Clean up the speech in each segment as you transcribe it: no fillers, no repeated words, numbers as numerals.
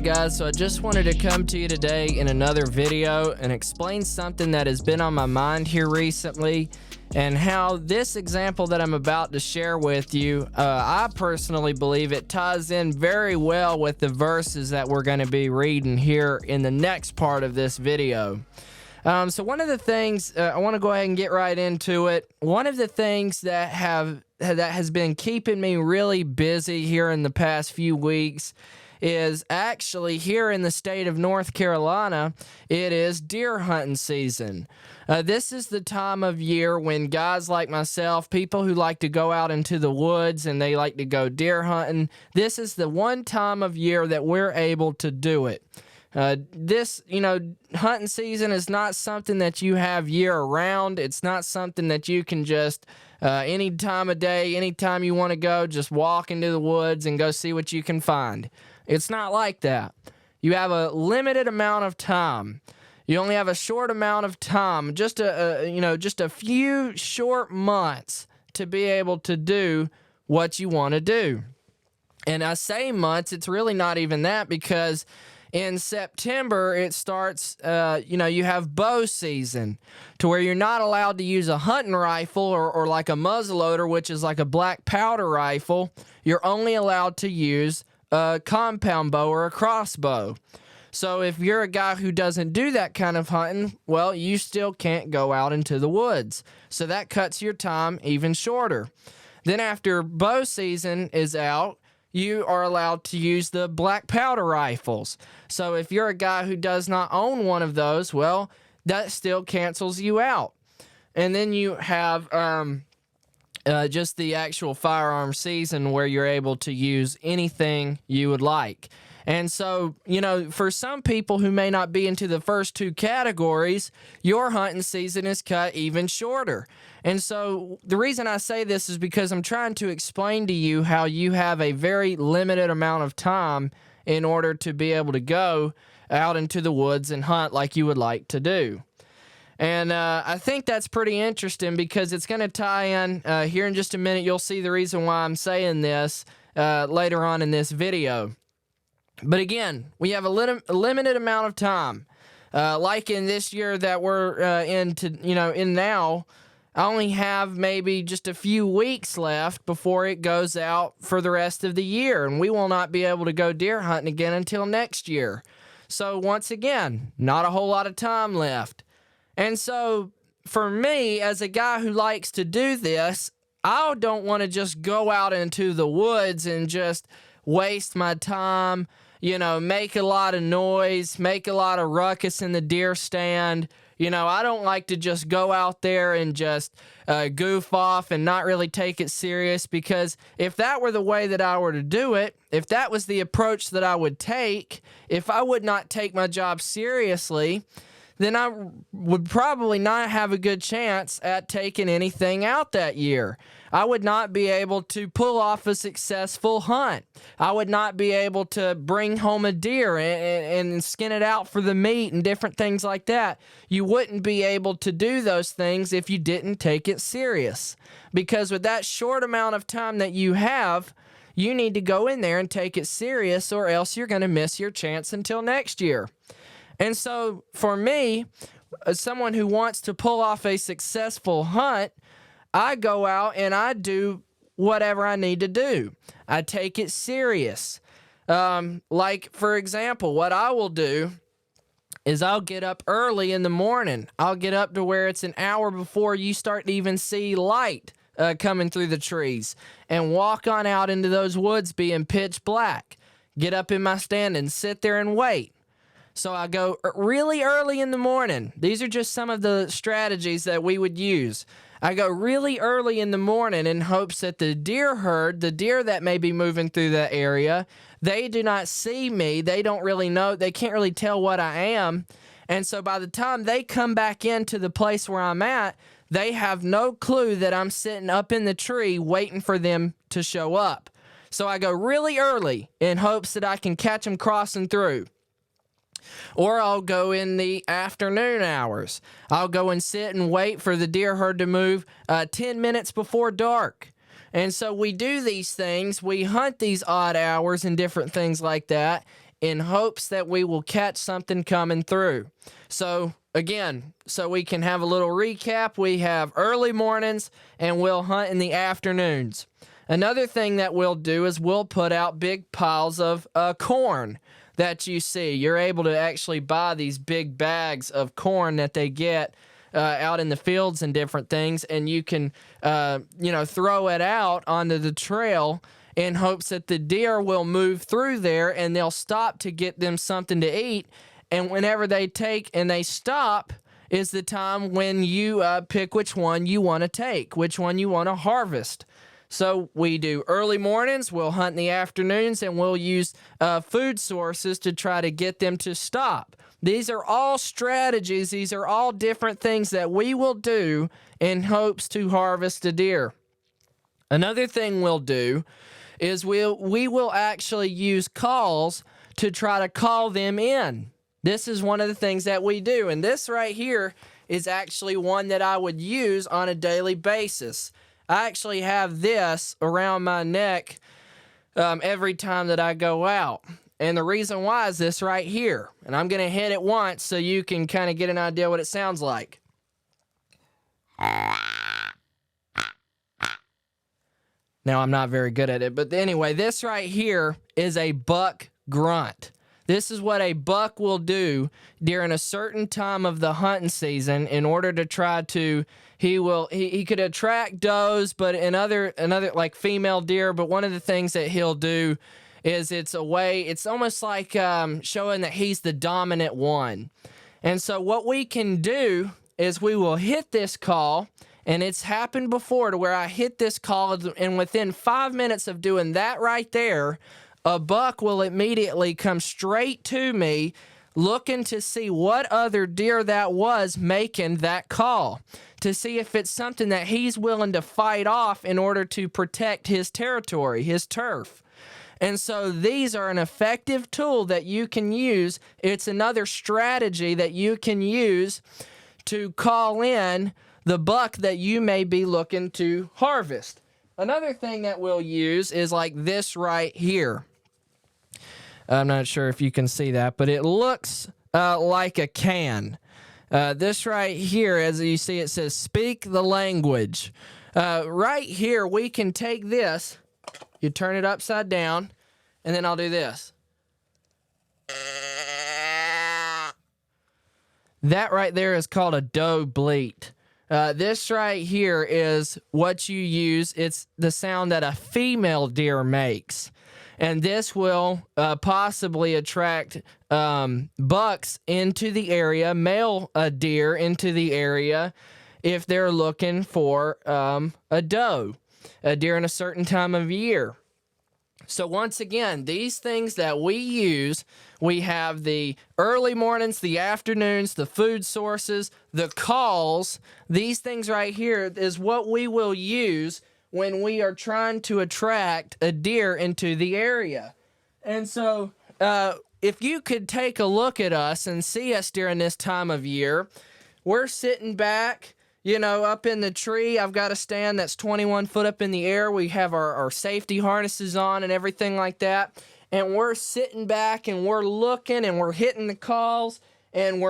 Alright guys, so I just wanted to come to you today in another video and explain something that has been on my mind here recently, and how this example that I'm about to share with you, I personally believe it ties in very well with the verses that we're going to be reading here in the next part of this video. So one of the things, I want to go ahead and get right into it. One of the things that has been keeping me really busy here in the past few weeks is actually here in the state of North Carolina, it is deer hunting season. This is the time of year when guys like myself, people who like to go out into the woods and they like to go deer hunting, this is the one time of year that we're able to do it. Hunting season is not something that you have year round. It's not something that you can just, any time of day, anytime you want to go, just walk into the woods and go see what you can find. It's not like that. You have a limited amount of time. You only have a short amount of time, just a few short months to be able to do what you want to do. And I say months, it's really not even that, because in September, it starts, you have bow season, to where you're not allowed to use a hunting rifle or like a muzzleloader, which is like a black powder rifle. You're only allowed to use a compound bow or a crossbow. So if you're a guy who doesn't do that kind of hunting, well, you still can't go out into the woods. So that cuts your time even shorter. Then after bow season is out, you are allowed to use the black powder rifles. So if you're a guy who does not own one of those, well, that still cancels you out. And then you have just the actual firearm season, where you're able to use anything you would like. And so, for some people who may not be into the first two categories, your hunting season is cut even shorter. And so the reason I say this is because I'm trying to explain to you how you have a very limited amount of time in order to be able to go out into the woods and hunt like you would like to do. And I think that's pretty interesting, because it's going to tie in here in just a minute. You'll see the reason why I'm saying this later on in this video. But again, we have a limited amount of time. Like in this year that we're in now, I only have maybe just a few weeks left before it goes out for the rest of the year, and we will not be able to go deer hunting again until next year. So once again, not a whole lot of time left. And so for me, as a guy who likes to do this, I don't want to just go out into the woods and just waste my time, make a lot of noise, make a lot of ruckus in the deer stand. I don't like to just go out there and just goof off and not really take it serious, because if that were the way that I were to do it, if that was the approach that I would take, if I would not take my job seriously, then I would probably not have a good chance at taking anything out that year. I would not be able to pull off a successful hunt. I would not be able to bring home a deer and skin it out for the meat and different things like that. You wouldn't be able to do those things if you didn't take it serious. Because with that short amount of time that you have, you need to go in there and take it serious, or else you're going to miss your chance until next year. And so for me, as someone who wants to pull off a successful hunt, I go out and I do whatever I need to do. I take it serious. Like, for example, what I will do is I'll get up early in the morning. I'll get up to where it's an hour before you start to even see light coming through the trees, and walk on out into those woods being pitch black. Get up in my stand and sit there and wait. So I go really early in the morning. These are just some of the strategies that we would use. I go really early in the morning in hopes that the deer herd, the deer that may be moving through that area, they do not see me. They don't really know. They can't really tell what I am. And so by the time they come back into the place where I'm at, they have no clue that I'm sitting up in the tree waiting for them to show up. So I go really early in hopes that I can catch them crossing through. Or I'll go in the afternoon hours. I'll go and sit and wait for the deer herd to move 10 minutes before dark. And so we do these things. We hunt these odd hours and different things like that in hopes that we will catch something coming through. So again, so we can have a little recap, we have early mornings and we'll hunt in the afternoons. Another thing that we'll do is we'll put out big piles of corn that you see. You're able to actually buy these big bags of corn that they get out in the fields and different things, and you can, throw it out onto the trail in hopes that the deer will move through there and they'll stop to get them something to eat. And whenever they take and they stop is the time when you pick which one you want to take, which one you want to harvest. So we do early mornings, we'll hunt in the afternoons, and we'll use food sources to try to get them to stop. These are all strategies. These are all different things that we will do in hopes to harvest a deer. Another thing we'll do is we will actually use calls to try to call them in. This is one of the things that we do, and this right here is actually one that I would use on a daily basis. I actually have this around my neck every time that I go out. And the reason why is this right here. And I'm going to hit it once so you can kind of get an idea what it sounds like. Now, I'm not very good at it, but anyway, this right here is a buck grunt. This is what a buck will do during a certain time of the hunting season in order to try to, he could attract does, but another like female deer, but one of the things that he'll do is it's almost like showing that he's the dominant one. And so what we can do is we will hit this call, and it's happened before to where I hit this call, and within 5 minutes of doing that right there, a buck will immediately come straight to me looking to see what other deer that was making that call, to see if it's something that he's willing to fight off in order to protect his territory, his turf. And so these are an effective tool that you can use. It's another strategy that you can use to call in the buck that you may be looking to harvest. Another thing that we'll use is like this right here. I'm not sure if you can see that, but it looks like a can. This right here, as you see, it says, speak the language. Right here, we can take this, you turn it upside down, and then I'll do this. That right there is called a doe bleat. This right here is what you use. It's the sound that a female deer makes. And this will possibly attract bucks into the area, male deer into the area, if they're looking for a doe, a deer in a certain time of year. So once again, these things that we use, we have the early mornings, the afternoons, the food sources, the calls. These things right here is what we will use when we are trying to attract a deer into the area. And so if you could take a look at us and see us during this time of year, we're sitting back, up in the tree. I've got a stand that's 21 foot up in the air. We have our safety harnesses on and everything like that. And we're sitting back and we're looking and we're hitting the calls, and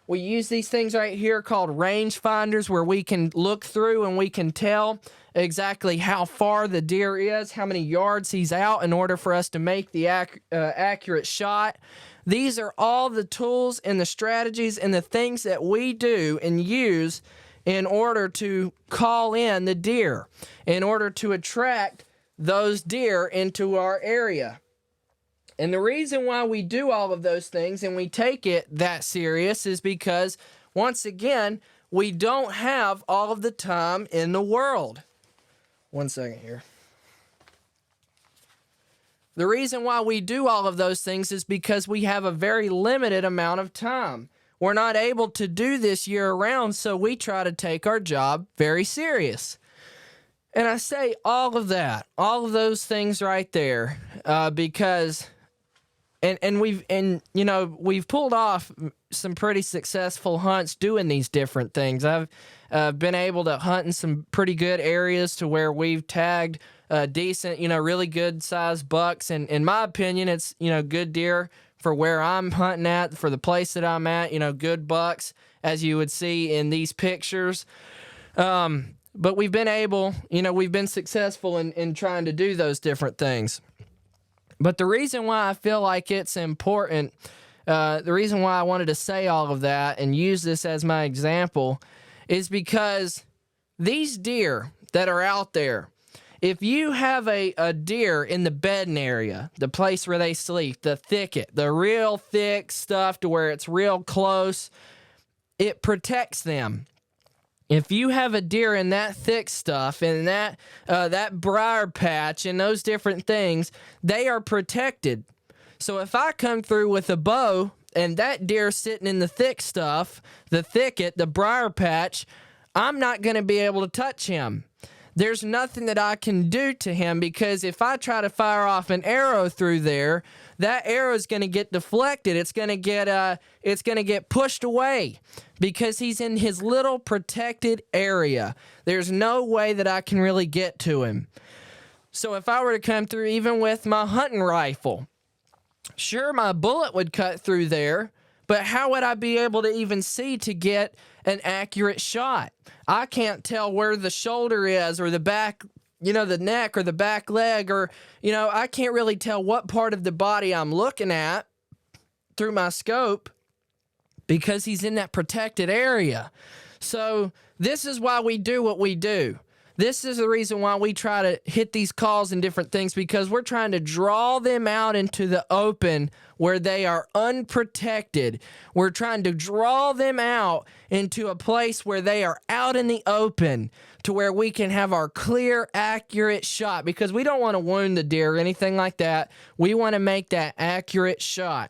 we use these things right here called range finders, where we can look through and we can tell exactly how far the deer is, how many yards he's out in order for us to make the accurate shot. These are all the tools and the strategies and the things that we do and use in order to call in the deer, in order to attract those deer into our area. And the reason why we do all of those things and we take it that serious is because, once again, we don't have all of the time in the world. 1 second here. The reason why we do all of those things is because we have a very limited amount of time. We're not able to do this year-round, so we try to take our job very serious. And I say all of that, all of those things right there, because we've pulled off some pretty successful hunts doing these different things. I've been able to hunt in some pretty good areas to where we've tagged decent, really good sized bucks. And in my opinion, it's, good deer for where I'm hunting at, for the place that I'm at, good bucks, as you would see in these pictures. But we've been able, we've been successful in trying to do those different things. But the reason why I feel like it's important, the reason why I wanted to say all of that and use this as my example is because these deer that are out there, if you have a deer in the bedding area, the place where they sleep, the thicket, the real thick stuff to where it's real close, it protects them. If you have a deer in that thick stuff and that briar patch and those different things, they are protected. So if I come through with a bow and that deer sitting in the thick stuff, the thicket, the briar patch, I'm not going to be able to touch him. There's nothing that I can do to him, because if I try to fire off an arrow through there, that arrow is going to get deflected. It's going to get pushed away because he's in his little protected area. There's no way that I can really get to him. So if I were to come through even with my hunting rifle, sure, my bullet would cut through there, but how would I be able to even see to get an accurate shot? I can't tell where the shoulder is or the back, the neck or the back leg, or, I can't really tell what part of the body I'm looking at through my scope because he's in that protected area. So this is why we do what we do. This is the reason why we try to hit these calls and different things, because we're trying to draw them out into the open where they are unprotected. We're trying to draw them out into a place where they are out in the open to where we can have our clear, accurate shot, because we don't want to wound the deer or anything like that. We want to make that accurate shot.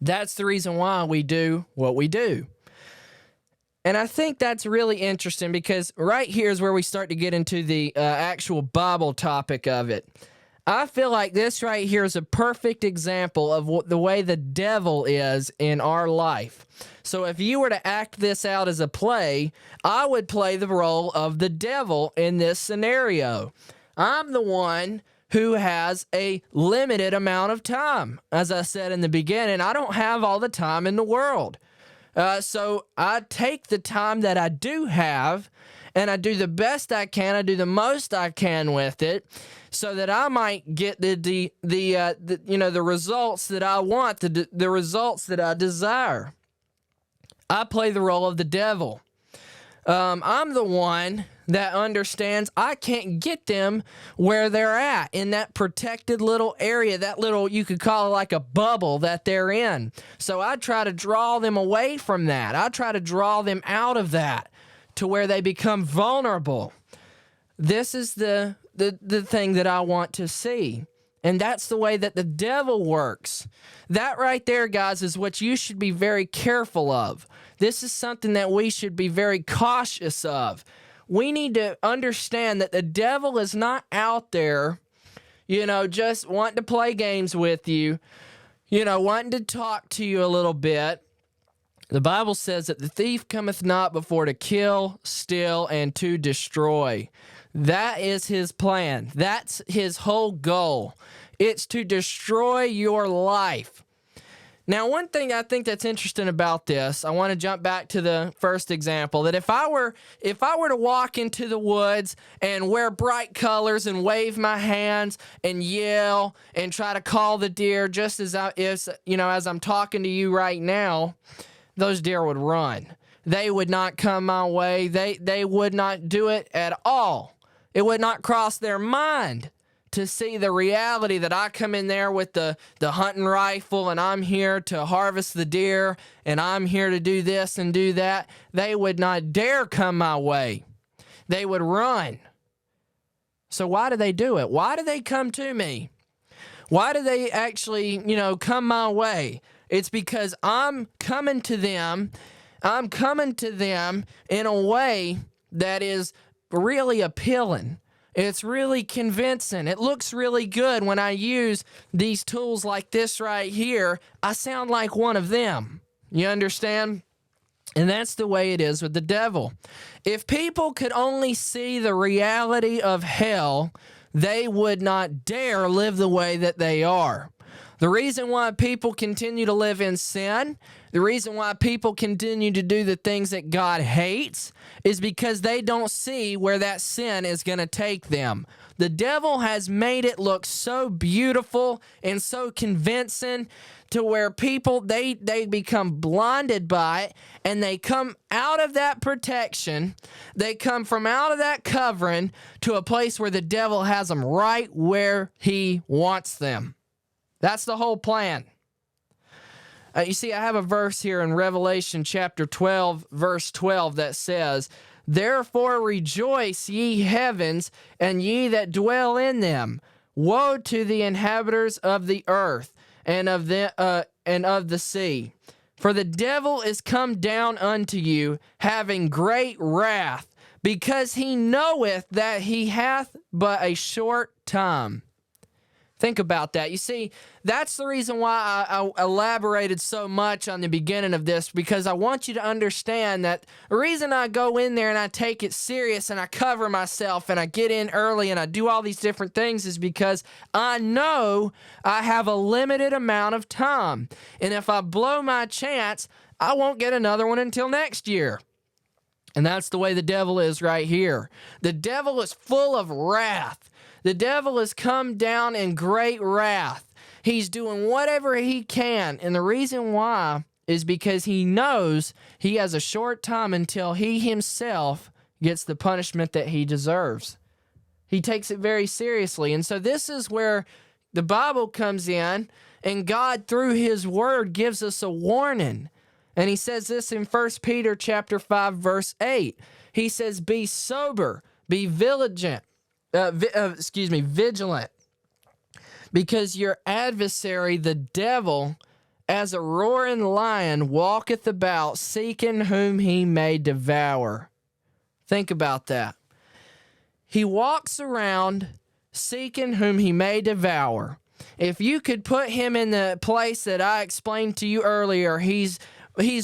That's the reason why we do what we do. And I think that's really interesting, because right here is where we start to get into the actual Bible topic of it. I feel like this right here is a perfect example of the way the devil is in our life. So if you were to act this out as a play, I would play the role of the devil in this scenario. I'm the one who has a limited amount of time. As I said in the beginning, I don't have all the time in the world. So I take the time that I do have, and I do the best I can. I do the most I can with it, so that I might get the results that I want, the results that I desire. I play the role of the devil. I'm the one that understands I can't get them where they're at, in that protected little area, that little, you could call it like a bubble that they're in. So I try to draw them away from that. I try to draw them out of that to where they become vulnerable. This is the thing that I want to see. And that's the way that the devil works. That right there, guys, is what you should be very careful of. This is something that we should be very cautious of. We need to understand that the devil is not out there, just wanting to play games with you, wanting to talk to you a little bit. The Bible says that the thief cometh not before to kill, steal, and to destroy. That is his plan. That's his whole goal. It's to destroy your life. Now, one thing I think that's interesting about this, I want to jump back to the first example, that if I were to walk into the woods and wear bright colors and wave my hands and yell and try to call the deer just as I'm talking to you right now, those deer would run. They would not come my way. They would not do it at all. It would not cross their mind to see the reality that I come in there with the hunting rifle and I'm here to harvest the deer and I'm here to do this and do that. They would not dare come my way. They would run. So why do they do it? Why do they come to me? Why do they actually, come my way? It's because I'm coming to them. I'm coming to them in a way that is really appealing. It's really convincing. It looks really good when I use these tools like this right here. I sound like one of them. You understand? And that's the way it is with the devil. If people could only see the reality of hell, they would not dare live the way that they are. The reason why people continue to live in sin, the reason why people continue to do the things that God hates, is because they don't see where that sin is going to take them. The devil has made it look so beautiful and so convincing to where people, they become blinded by it, and they come out of that protection, they come from out of that covering to a place where the devil has them right where he wants them. That's the whole plan. You see, I have a verse here in Revelation chapter 12, verse 12 that says, "Therefore rejoice, ye heavens, and ye that dwell in them. Woe to the inhabitants of the earth and of the sea. For the devil is come down unto you, having great wrath, because he knoweth that he hath but a short time." Think about that. You see, that's the reason why I elaborated so much on the beginning of this, because I want you to understand that the reason I go in there and I take it serious and I cover myself and I get in early and I do all these different things is because I know I have a limited amount of time. And if I blow my chance, I won't get another one until next year. And that's the way the devil is right here. The devil is full of wrath. The devil has come down in great wrath. He's doing whatever he can. And the reason why is because he knows he has a short time until he himself gets the punishment that he deserves. He takes it very seriously. And so this is where the Bible comes in, and God, through his word, gives us a warning. And he says this in 1 Peter chapter 5, verse 8. He says, "Be sober, be vigilant, because your adversary, the devil, as a roaring lion, walketh about, seeking whom he may devour." Think about that. He walks around seeking whom he may devour. If you could put him in the place that I explained to you earlier, he's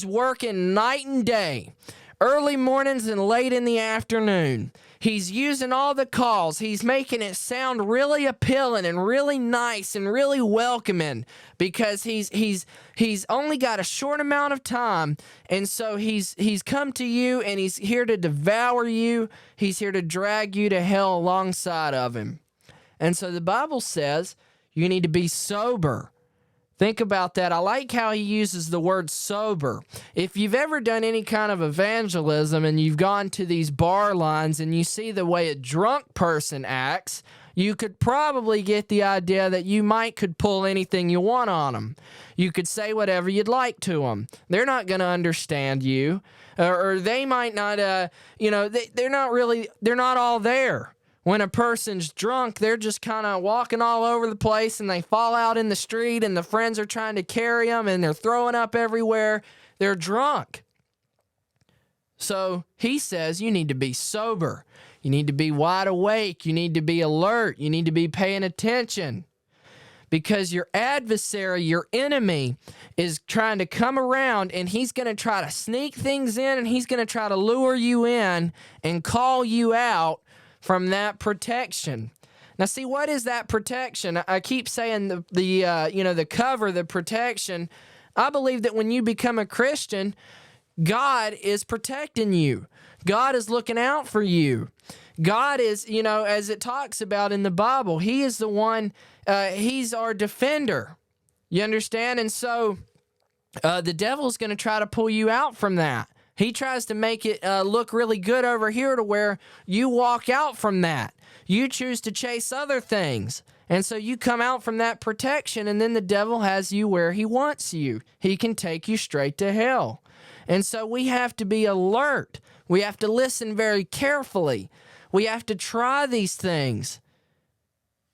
working night and day, early mornings and late in the afternoon. He's using all the calls. He's making it sound really appealing and really nice and really welcoming, because he's only got a short amount of time. And so he's come to you, and he's here to devour you. He's here to drag you to hell alongside of him. And so the Bible says you need to be sober. Think about that. I like how he uses the word sober. If you've ever done any kind of evangelism and you've gone to these bar lines and you see the way a drunk person acts, you could probably get the idea that you could pull anything you want on them. You could say whatever you'd like to them. They're not going to understand you, or they might not, they're not all there. When a person's drunk, they're just kind of walking all over the place, and they fall out in the street, and the friends are trying to carry them, and they're throwing up everywhere. They're drunk. So he says you need to be sober. You need to be wide awake. You need to be alert. You need to be paying attention, because your adversary, your enemy, is trying to come around, and he's going to try to sneak things in, and he's going to try to lure you in and call you out from that protection. Now, see, what is that protection? I keep saying the cover, the protection. I believe that when you become a Christian, God is protecting you. God is looking out for you. God is, as it talks about in the Bible, he is the one, he's our defender. You understand? And so the devil's going to try to pull you out from that. He tries to make it look really good over here to where you walk out from that. You choose to chase other things. And so you come out from that protection, and then the devil has you where he wants you. He can take you straight to hell. And so we have to be alert. We have to listen very carefully. We have to try these things.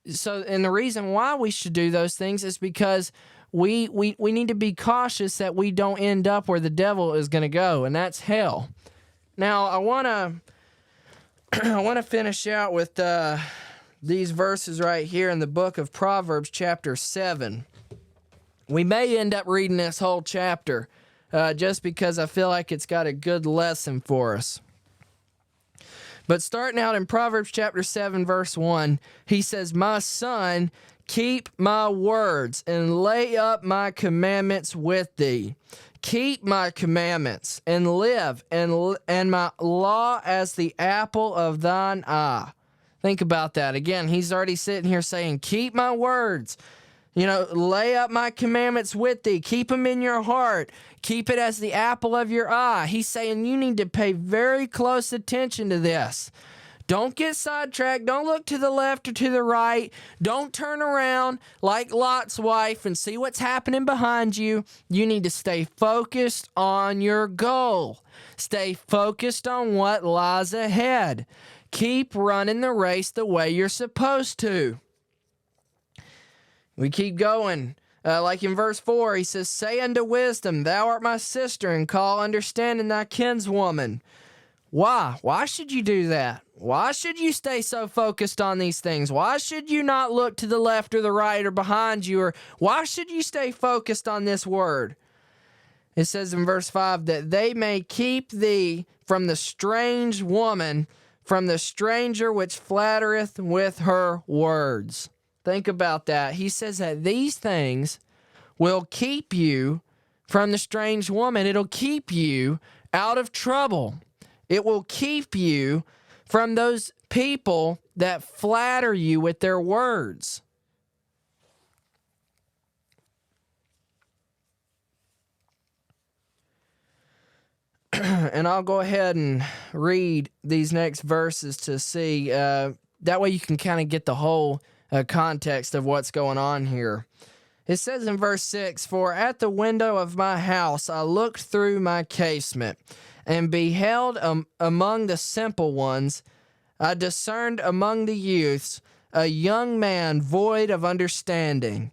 And the reason why we should do those things is because we need to be cautious that we don't end up where the devil is going to go, and that's hell. Now, I want to finish out with these verses right here in the book of Proverbs chapter 7. We may end up reading this whole chapter just because I feel like it's got a good lesson for us. But starting out in Proverbs chapter 7, verse 1, he says, "My son, Keep my words and lay up my commandments with thee. Keep my commandments and live, and my law as the apple of thine eye. Think about that. Again, he's already sitting here saying, keep my words. Lay up my commandments with thee. Keep them in your heart. Keep it as the apple of your eye. He's saying you need to pay very close attention to this. Don't get sidetracked. Don't look to the left or to the right. Don't turn around like Lot's wife and see what's happening behind you. You need to stay focused on your goal. Stay focused on what lies ahead. Keep running the race the way you're supposed to. We keep going. Like in verse 4, he says, say unto wisdom, thou art my sister, and call understanding thy kinswoman. Why? Why should you do that? Why should you stay so focused on these things? Why should you not look to the left or the right or behind you? Or why should you stay focused on this word? It says in verse 5, that they may keep thee from the strange woman, from the stranger which flattereth with her words. Think about that. He says that these things will keep you from the strange woman. It'll keep you out of trouble. It will keep you from those people that flatter you with their words. And I'll go ahead and read these next verses to see. That way you can kind of get the whole context of what's going on here. It says in verse 6, for at the window of my house I looked through my casement, and beheld among the simple ones, I discerned among the youths a young man void of understanding,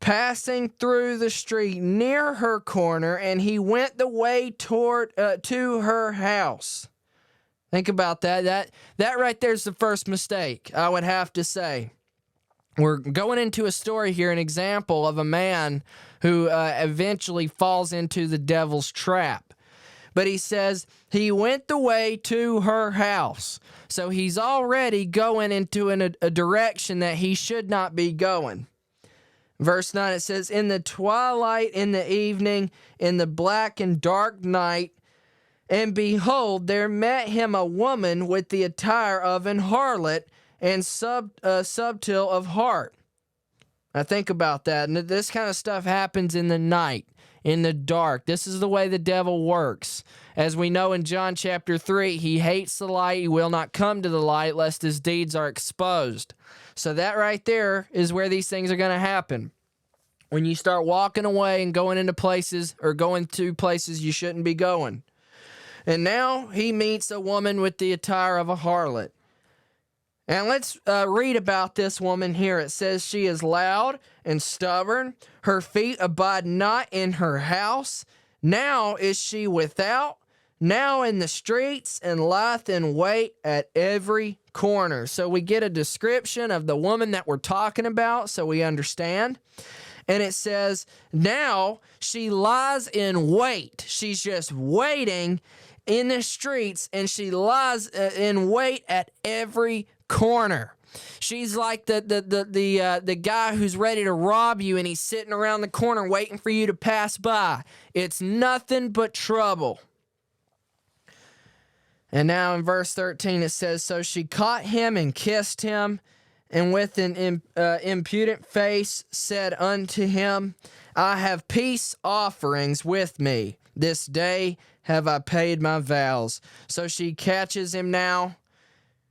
passing through the street near her corner, and he went the way toward to her house. Think about that. That right there's the first mistake, I would have to say. We're going into a story here, an example of a man who eventually falls into the devil's trap. But he says he went the way to her house. So he's already going into a direction that he should not be going. Verse 9, it says, in the twilight, in the evening, in the black and dark night, and behold, there met him a woman with the attire of an harlot, and subtle of heart. Now think about that. And this kind of stuff happens in the night, in the dark. This is the way the devil works. As we know in John chapter 3, he hates the light. He will not come to the light lest his deeds are exposed. So that right there is where these things are going to happen. When you start walking away and going into places or going to places you shouldn't be going. And now he meets a woman with the attire of a harlot. And let's read about this woman here. It says she is loud and stubborn. Her feet abide not in her house. Now is she without, now in the streets, and lieth in wait at every corner. So we get a description of the woman that we're talking about so we understand. And it says, now she lies in wait. She's just waiting in the streets, and she lies in wait at every corner. She's like the guy who's ready to rob you, and he's sitting around the corner waiting for you to pass by. It's nothing but trouble. And now in verse 13 it says, so she caught him and kissed him, and with an impudent face said unto him, I have peace offerings with me. This day have I paid my vows. So she catches him now.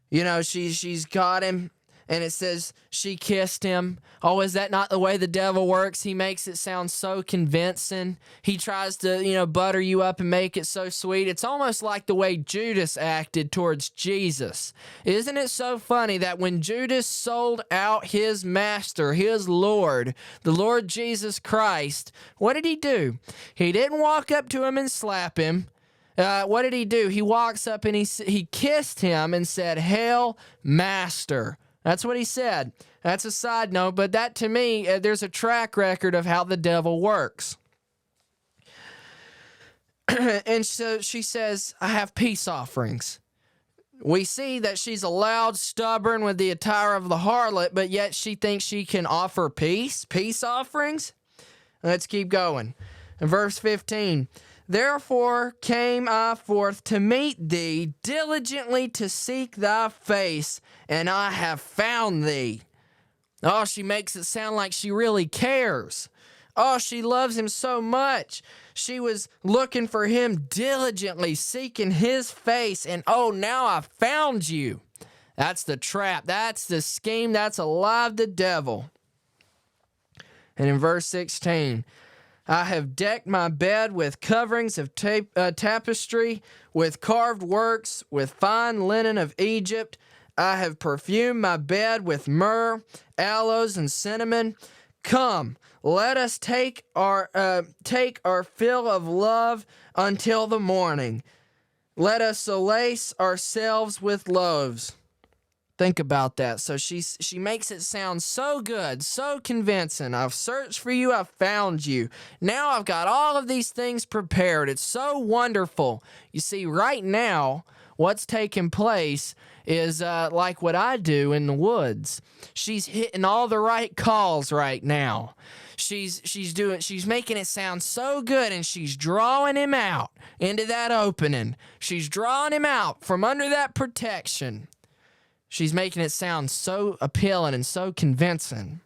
You know, she's got him, and it says she kissed him. Oh, is that not the way the devil works? He makes it sound so convincing. He tries to, butter you up and make it so sweet. It's almost like the way Judas acted towards Jesus. Isn't it so funny that when Judas sold out his master, his Lord, the Lord Jesus Christ, what did he do? He didn't walk up to him and slap him. What did he do? He walks up and he kissed him and said, Hail, Master. That's what he said. That's a side note, but that to me, there's a track record of how the devil works. And so she says, I have peace offerings. We see that she's loud, stubborn with the attire of the harlot, but yet she thinks she can offer peace offerings. Let's keep going. In verse 15, therefore came I forth to meet thee, diligently to seek thy face, and I have found thee. Oh, she makes it sound like she really cares. Oh, she loves him so much. She was looking for him diligently, seeking his face, and oh, now I found you. That's the trap. That's the scheme. That's a lie of the devil. And in verse 16, I have decked my bed with coverings of tapestry, with carved works, with fine linen of Egypt. I have perfumed my bed with myrrh, aloes, and cinnamon. Come, let us take our fill of love until the morning. Let us solace ourselves with loaves. Think about that. So she makes it sound so good, so convincing. I've searched for you, I've found you. Now I've got all of these things prepared. It's so wonderful. You see, right now, what's taking place is like what I do in the woods. She's hitting all the right calls right now. She's making it sound so good, and she's drawing him out into that opening. She's drawing him out from under that protection. She's making it sound so appealing and so convincing.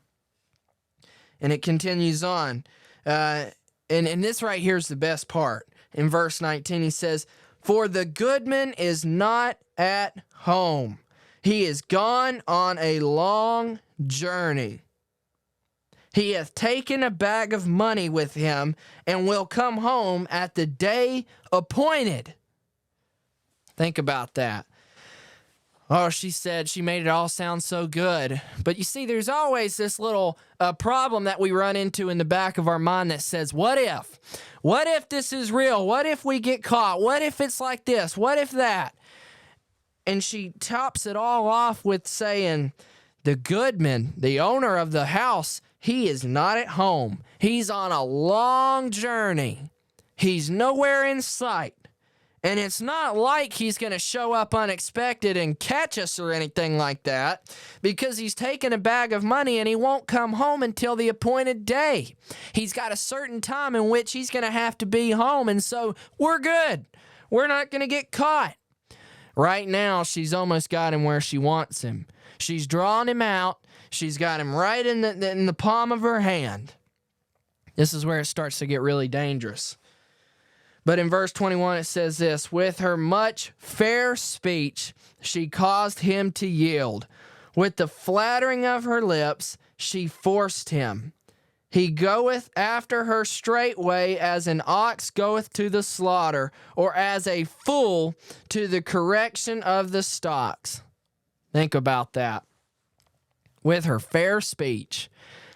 And it continues on. And this right here is the best part. In verse 19, he says, for the goodman is not at home. He is gone on a long journey. He hath taken a bag of money with him, and will come home at the day appointed. Think about that. Oh, she said she made it all sound so good. But you see, there's always this little problem that we run into in the back of our mind that says, what if? What if this is real? What if we get caught? What if it's like this? What if that? And she tops it all off with saying, the goodman, the owner of the house, he is not at home. He's on a long journey. He's nowhere in sight. And it's not like he's going to show up unexpected and catch us or anything like that, because he's taken a bag of money and he won't come home until the appointed day. He's got a certain time in which he's going to have to be home, and so we're good. We're not going to get caught. Right now, she's almost got him where she wants him. She's drawn him out. She's got him right in the palm of her hand. This is where it starts to get really dangerous. But in verse 21, it says this, with her much fair speech, she caused him to yield. With the flattering of her lips, she forced him. He goeth after her straightway as an ox goeth to the slaughter, or as a fool to the correction of the stocks. Think about that. With her fair speech,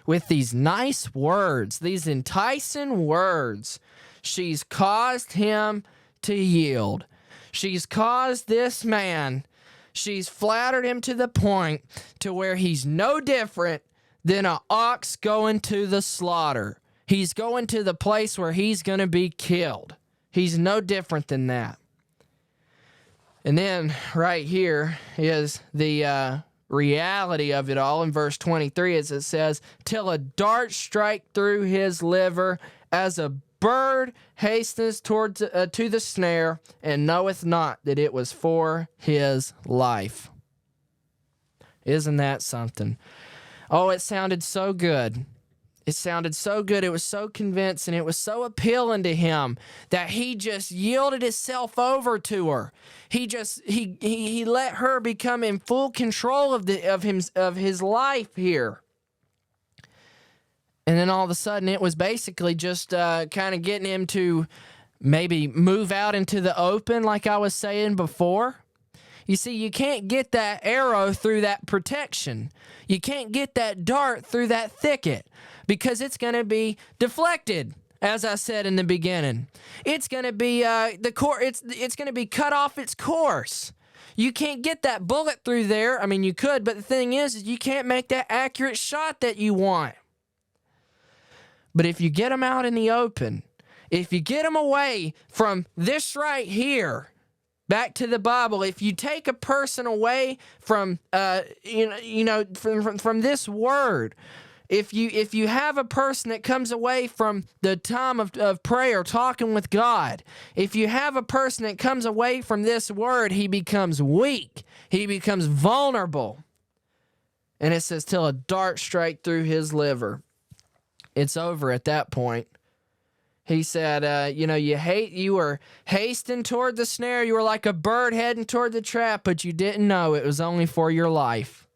with these nice words, these enticing words, she's caused him to yield. She's caused this man, she's flattered him to the point to where he's no different than an ox going to the slaughter. He's going to the place where he's going to be killed. He's no different than that. And then right here is the reality of it all in verse 23, as it says, till a dart strike through his liver, as a bird hastens towards to the snare, and knoweth not that it was for his life. Isn't that something? Oh, it sounded so good. It sounded so good. It was so convincing. It was so appealing to him that he just yielded himself over to her. He let her become in full control of his life here. And then all of a sudden, it was basically just kind of getting him to maybe move out into the open, like I was saying before. You see, you can't get that arrow through that protection. You can't get that dart through that thicket, because it's going to be deflected, as I said in the beginning. It's going to be it's going to be cut off its course. You can't get that bullet through there. I mean, you could, but the thing is you can't make that accurate shot that you want. But if you get them out in the open, if you get them away from this right here, Back to the Bible. If you take a person away from from this word, if you have a person that comes away from the time of prayer, talking with God, if you have a person that comes away from this word, he becomes weak. He becomes vulnerable. And it says, till a dart straight through his liver. It's over at that point. He said, you were hasting toward the snare. You were like a bird heading toward the trap, but you didn't know it was only for your life.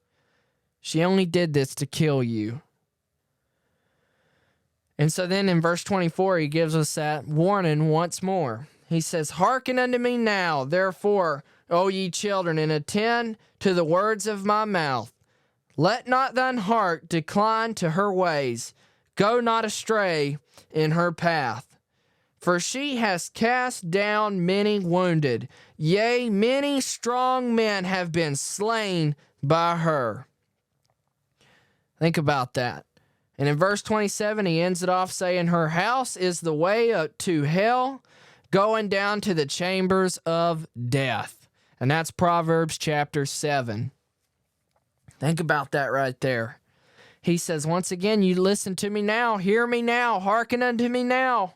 She only did this to kill you. And so then in verse 24, he gives us that warning once more. He says, hearken unto me now, therefore, O ye children, and attend to the words of my mouth. Let not thine heart decline to her ways. Go not astray in her path. For she has cast down many wounded. Yea, many strong men have been slain by her. Think about that. And in verse 27, he ends it off saying, her house is the way to hell, going down to the chambers of death. And that's Proverbs chapter 7. Think about that right there. He says, once again, you listen to me now, hear me now, hearken unto me now.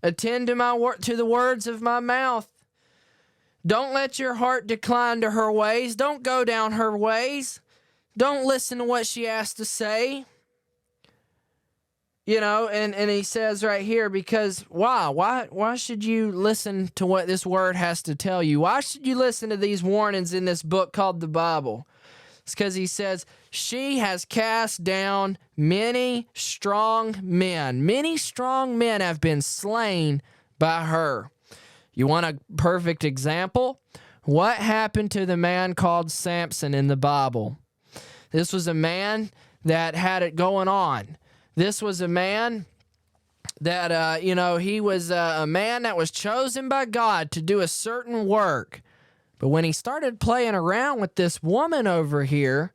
Attend to the words of my mouth. Don't let your heart decline to her ways. Don't go down her ways. Don't listen to what she has to say. And he says right here, because why? Why should you listen to what this word has to tell you? Why should you listen to these warnings in this book called the Bible? It's because he says, she has cast down many strong men. Many strong men have been slain by her. You want a perfect example? What happened to the man called Samson in the Bible? This was a man that had it going on. This was a man that, he was a man that was chosen by God to do a certain work. But when he started playing around with this woman over here,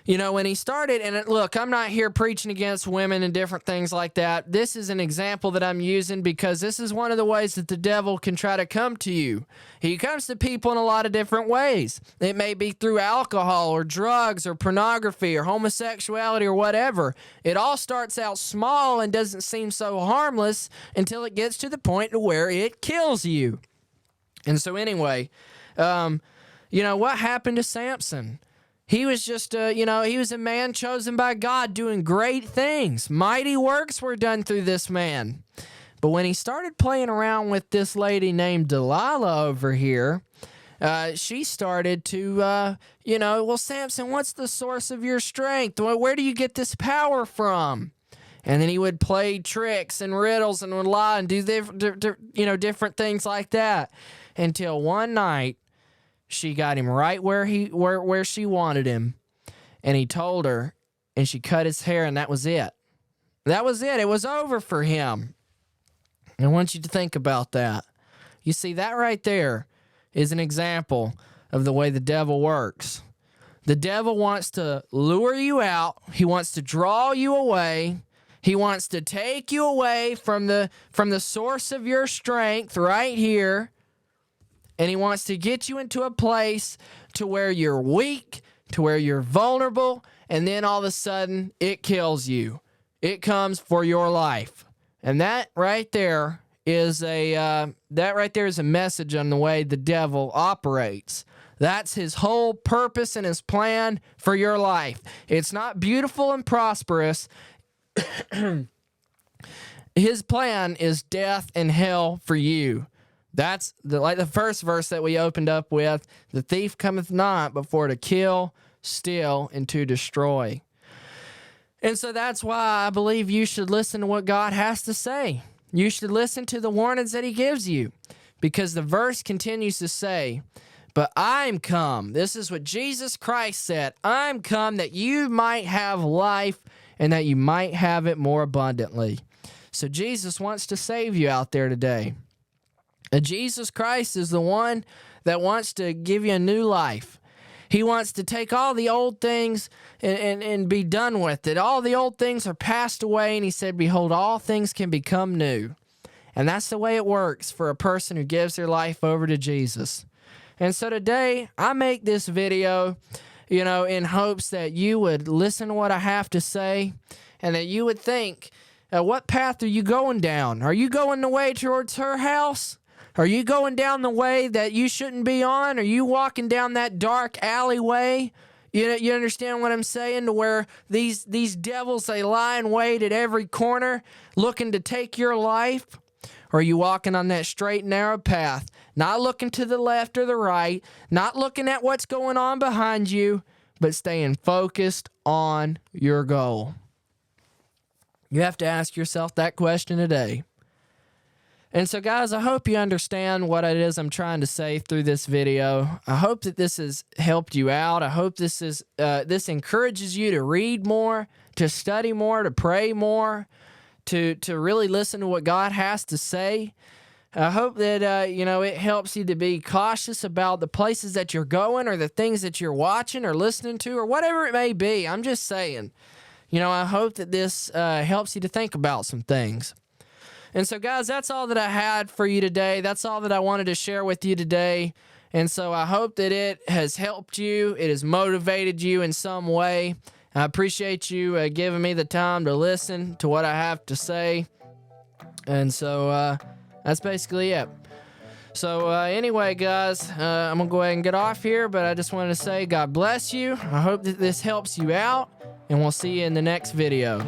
when he started, and look, I'm not here preaching against women and different things like that. This is an example that I'm using because this is one of the ways that the devil can try to come to you. He comes to people in a lot of different ways. It may be through alcohol or drugs or pornography or homosexuality or whatever. It all starts out small and doesn't seem so harmless until it gets to the point where it kills you. And so anyway, what happened to Samson? He was just, he was a man chosen by God doing great things. Mighty works were done through this man. But when he started playing around with this lady named Delilah over here, she started to, well, Samson, what's the source of your strength? Where do you get this power from? And then he would play tricks and riddles and would lie and do different things like that. Until one night, she got him right where she wanted him. And he told her, and she cut his hair, and that was it. That was it. It was over for him. And I want you to think about that. You see, that right there is an example of the way the devil works. The devil wants to lure you out. He wants to draw you away. He wants to take you away from the source of your strength right here. And he wants to get you into a place to where you're weak, to where you're vulnerable, and then all of a sudden it kills you. It comes for your life. And that right there is a message on the way the devil operates. That's his whole purpose and his plan for your life. It's not beautiful and prosperous. His plan is death and hell for you. That's like the first verse that we opened up with. The thief cometh not but for to kill, steal, and to destroy. And so that's why I believe you should listen to what God has to say. You should listen to the warnings that he gives you. Because the verse continues to say, but I'm come. This is what Jesus Christ said. I'm come that you might have life and that you might have it more abundantly. So Jesus wants to save you out there today. Jesus Christ is the one that wants to give you a new life. He wants to take all the old things and be done with it. All the old things are passed away, and he said, behold, all things can become new. And that's the way it works for a person who gives their life over to Jesus. And so today, I make this video, in hopes that you would listen to what I have to say and that you would think, what path are you going down? Are you going the way towards her house? Are you going down the way that you shouldn't be on? Are you walking down that dark alleyway? You understand what I'm saying? To where these devils, they lie in wait at every corner looking to take your life? Or are you walking on that straight and narrow path, not looking to the left or the right, not looking at what's going on behind you, but staying focused on your goal? You have to ask yourself that question today. And so, guys, I hope you understand what it is I'm trying to say through this video. I hope that this has helped you out. I hope this encourages you to read more, to study more, to pray more, to really listen to what God has to say. I hope that, it helps you to be cautious about the places that you're going or the things that you're watching or listening to or whatever it may be. I'm just saying, I hope that this helps you to think about some things. And so, guys, that's all that I had for you today. That's all that I wanted to share with you today. And so I hope that it has helped you. It has motivated you in some way. I appreciate you giving me the time to listen to what I have to say. And so that's basically it. So anyway, guys, I'm going to go ahead and get off here. But I just wanted to say God bless you. I hope that this helps you out. And we'll see you in the next video.